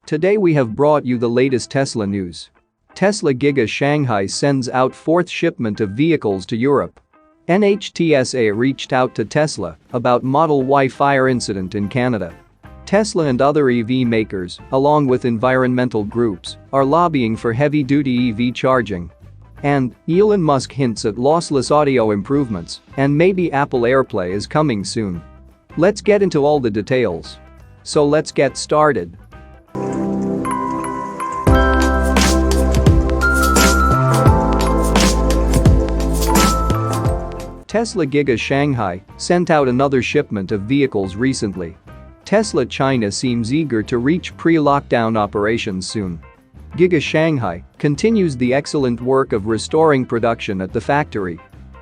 Today we have brought you the latest Tesla news. Tesla Giga Shanghai sends out fourth shipment of vehicles to Europe. NHTSA reached out to Tesla about Model Y fire incident in Canada. Tesla and other EV makers, along with environmental groups, are lobbying for heavy-duty EV charging. And Elon Musk hints at lossless audio improvements, and maybe Apple Airplay is coming soon. Let's get into all the details. So let's get started. Tesla Giga Shanghai sent out another shipment of vehicles recently. Tesla China seems eager to reach pre-lockdown operations soon. Giga Shanghai continues the excellent work of restoring production at the factory.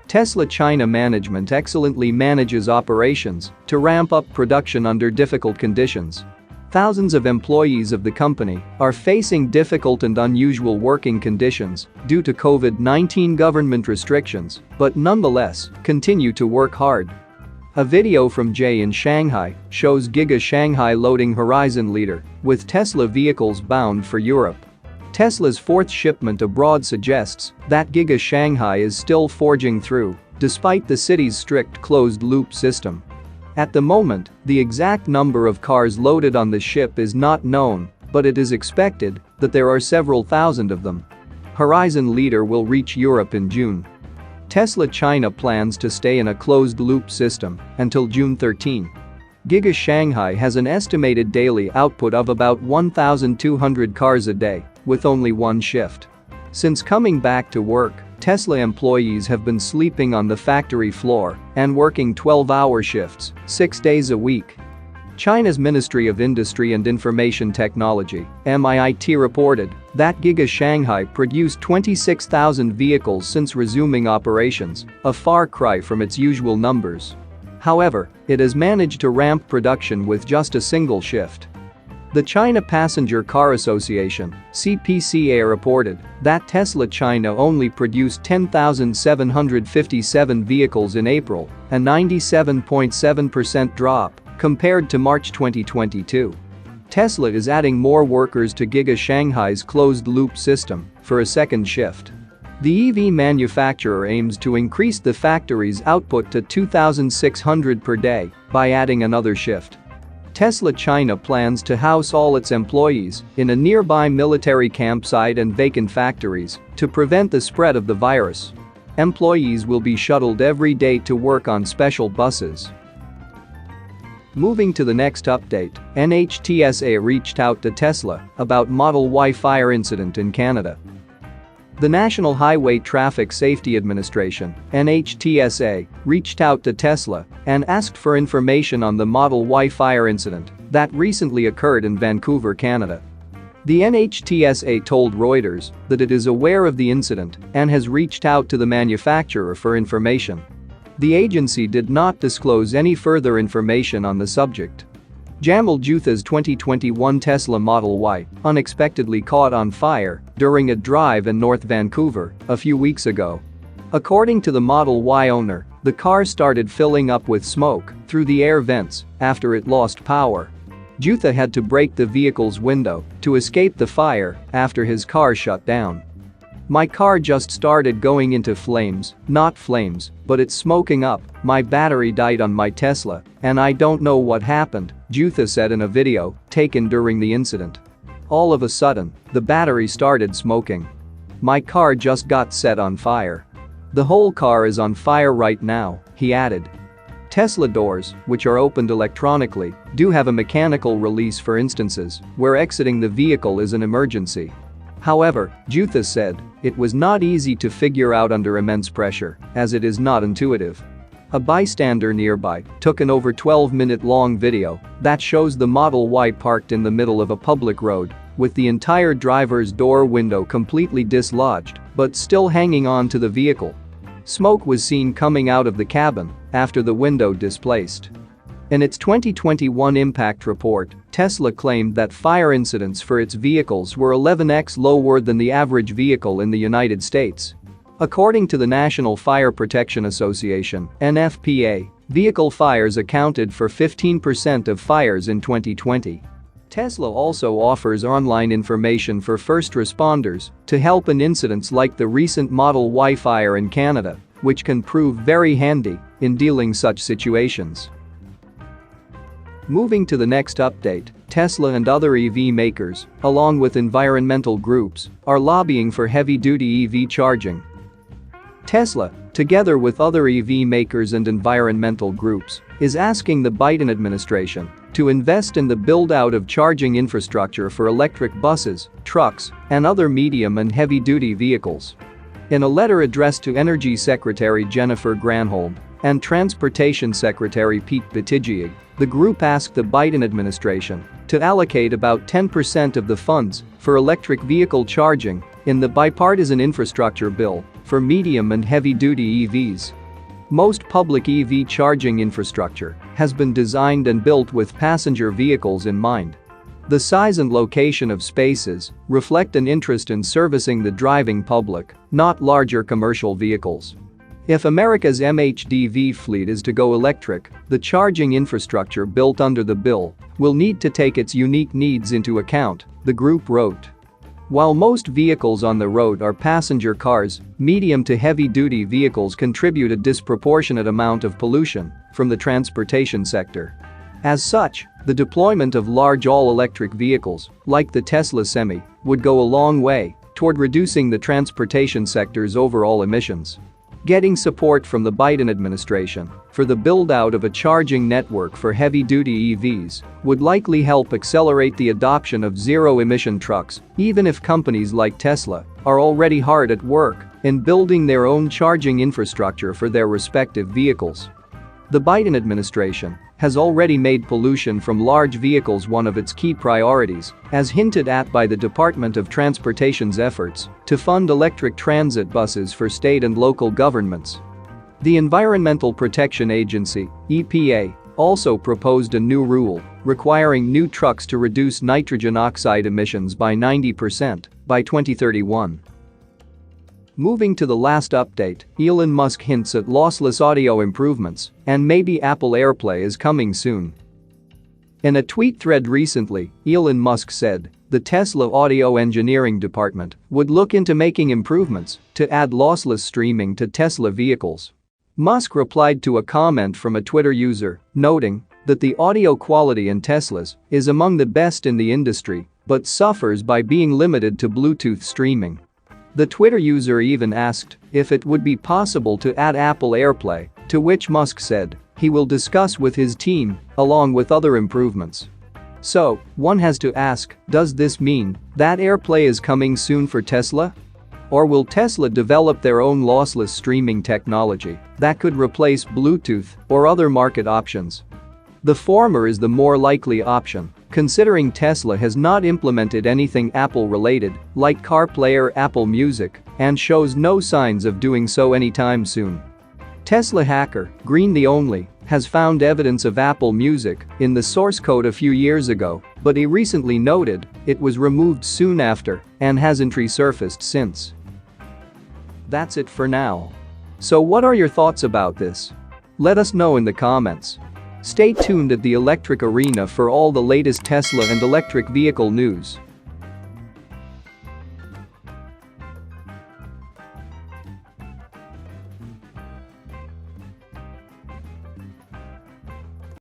Tesla China management excellently manages operations to ramp up production under difficult conditions. Thousands of employees of the company are facing difficult and unusual working conditions due to COVID-19 government restrictions, but nonetheless continue to work hard. A video from Jay in Shanghai shows Giga Shanghai loading Horizon Leader with Tesla vehicles bound for Europe. Tesla's fourth shipment abroad suggests that Giga Shanghai is still forging through despite the city's strict closed-loop system. At the moment, the exact number of cars loaded on the ship is not known, but it is expected that there are several thousand of them. Horizon Leader will reach Europe in June. Tesla China plans to stay in a closed-loop system until June 13. Giga Shanghai has an estimated daily output of about 1,200 cars a day, with only one shift. Since coming back to work, Tesla employees have been sleeping on the factory floor and working 12-hour shifts, 6 days a week. China's Ministry of Industry and Information Technology, MIIT, reported that Giga Shanghai produced 26,000 vehicles since resuming operations, a far cry from its usual numbers. However, it has managed to ramp production with just a single shift. The China Passenger Car Association, CPCA, reported that Tesla China only produced 10,757 vehicles in April, a 97.7% drop compared to March 2022. Tesla is adding more workers to Giga Shanghai's closed-loop system for a second shift. The EV manufacturer aims to increase the factory's output to 2,600 per day by adding another shift. Tesla China plans to house all its employees in a nearby military campsite and vacant factories to prevent the spread of the virus. Employees will be shuttled every day to work on special buses. Moving to the next update, NHTSA reached out to Tesla about Model Y fire incident in Canada. The National Highway Traffic Safety Administration, NHTSA, reached out to Tesla and asked for information on the Model Y fire incident that recently occurred in Vancouver, Canada. The NHTSA told Reuters that it is aware of the incident and has reached out to the manufacturer for information. The agency did not disclose any further information on the subject. Jamal Jutha's 2021 Tesla Model Y unexpectedly caught on fire during a drive in North Vancouver a few weeks ago. According to the Model Y owner, the car started filling up with smoke through the air vents after it lost power. Jutha had to break the vehicle's window to escape the fire after his car shut down. "My car just started going into flames, not flames, but it's smoking up. My battery died on my Tesla, and I don't know what happened," Jutha said in a video taken during the incident. "All of a sudden, the battery started smoking. My car just got set on fire. The whole car is on fire right now," he added. Tesla doors, which are opened electronically, do have a mechanical release for instances where exiting the vehicle is an emergency. However, Jutha said, it was not easy to figure out under immense pressure, as it is not intuitive. A bystander nearby took an over 12-minute-long video that shows the Model Y parked in the middle of a public road, with the entire driver's door window completely dislodged, but still hanging on to the vehicle. Smoke was seen coming out of the cabin after the window displaced. In its 2021 impact report, Tesla claimed that fire incidents for its vehicles were 11x lower than the average vehicle in the United States. According to the National Fire Protection Association, NFPA, vehicle fires accounted for 15% of fires in 2020. Tesla also offers online information for first responders to help in incidents like the recent Model Y fire in Canada, which can prove very handy in dealing such situations. Moving to the next update, Tesla and other EV makers, along with environmental groups, are lobbying for heavy-duty EV charging. Tesla, together with other EV makers and environmental groups, is asking the Biden administration to invest in the build-out of charging infrastructure for electric buses, trucks, and other medium and heavy-duty vehicles. In a letter addressed to Energy Secretary Jennifer Granholm and Transportation Secretary Pete Buttigieg, the group asked the Biden administration to allocate about 10% of the funds for electric vehicle charging in the bipartisan infrastructure bill for medium and heavy-duty EVs. Most public EV charging infrastructure has been designed and built with passenger vehicles in mind. The size and location of spaces reflect an interest in servicing the driving public, not larger commercial vehicles. If America's MHDV fleet is to go electric, the charging infrastructure built under the bill will need to take its unique needs into account, the group wrote. While most vehicles on the road are passenger cars, medium to heavy-duty vehicles contribute a disproportionate amount of pollution from the transportation sector. As such, the deployment of large all-electric vehicles, like the Tesla Semi, would go a long way toward reducing the transportation sector's overall emissions. Getting support from the Biden administration for the build-out of a charging network for heavy-duty EVs would likely help accelerate the adoption of zero-emission trucks, even if companies like Tesla are already hard at work in building their own charging infrastructure for their respective vehicles. The Biden administration has already made pollution from large vehicles one of its key priorities, as hinted at by the Department of Transportation's efforts to fund electric transit buses for state and local governments. The Environmental Protection Agency, EPA, also proposed a new rule requiring new trucks to reduce nitrogen oxide emissions by 90% by 2031. Moving to the last update, Elon Musk hints at lossless audio improvements, and maybe Apple Airplay is coming soon. In a tweet thread recently, Elon Musk said the Tesla audio engineering department would look into making improvements to add lossless streaming to Tesla vehicles. Musk replied to a comment from a Twitter user, noting that the audio quality in Teslas is among the best in the industry, but suffers by being limited to Bluetooth streaming. The Twitter user even asked if it would be possible to add Apple Airplay, to which Musk said he will discuss with his team, along with other improvements. So, one has to ask, does this mean that Airplay is coming soon for Tesla? Or will Tesla develop their own lossless streaming technology that could replace Bluetooth or other market options? The former is the more likely option, considering Tesla has not implemented anything Apple-related, like CarPlay or Apple Music, and shows no signs of doing so anytime soon. Tesla hacker, Green the Only, has found evidence of Apple Music in the source code a few years ago, but he recently noted it was removed soon after and hasn't resurfaced since. That's it for now. So what are your thoughts about this? Let us know in the comments. Stay tuned at the Electric Arena for all the latest Tesla and electric vehicle news.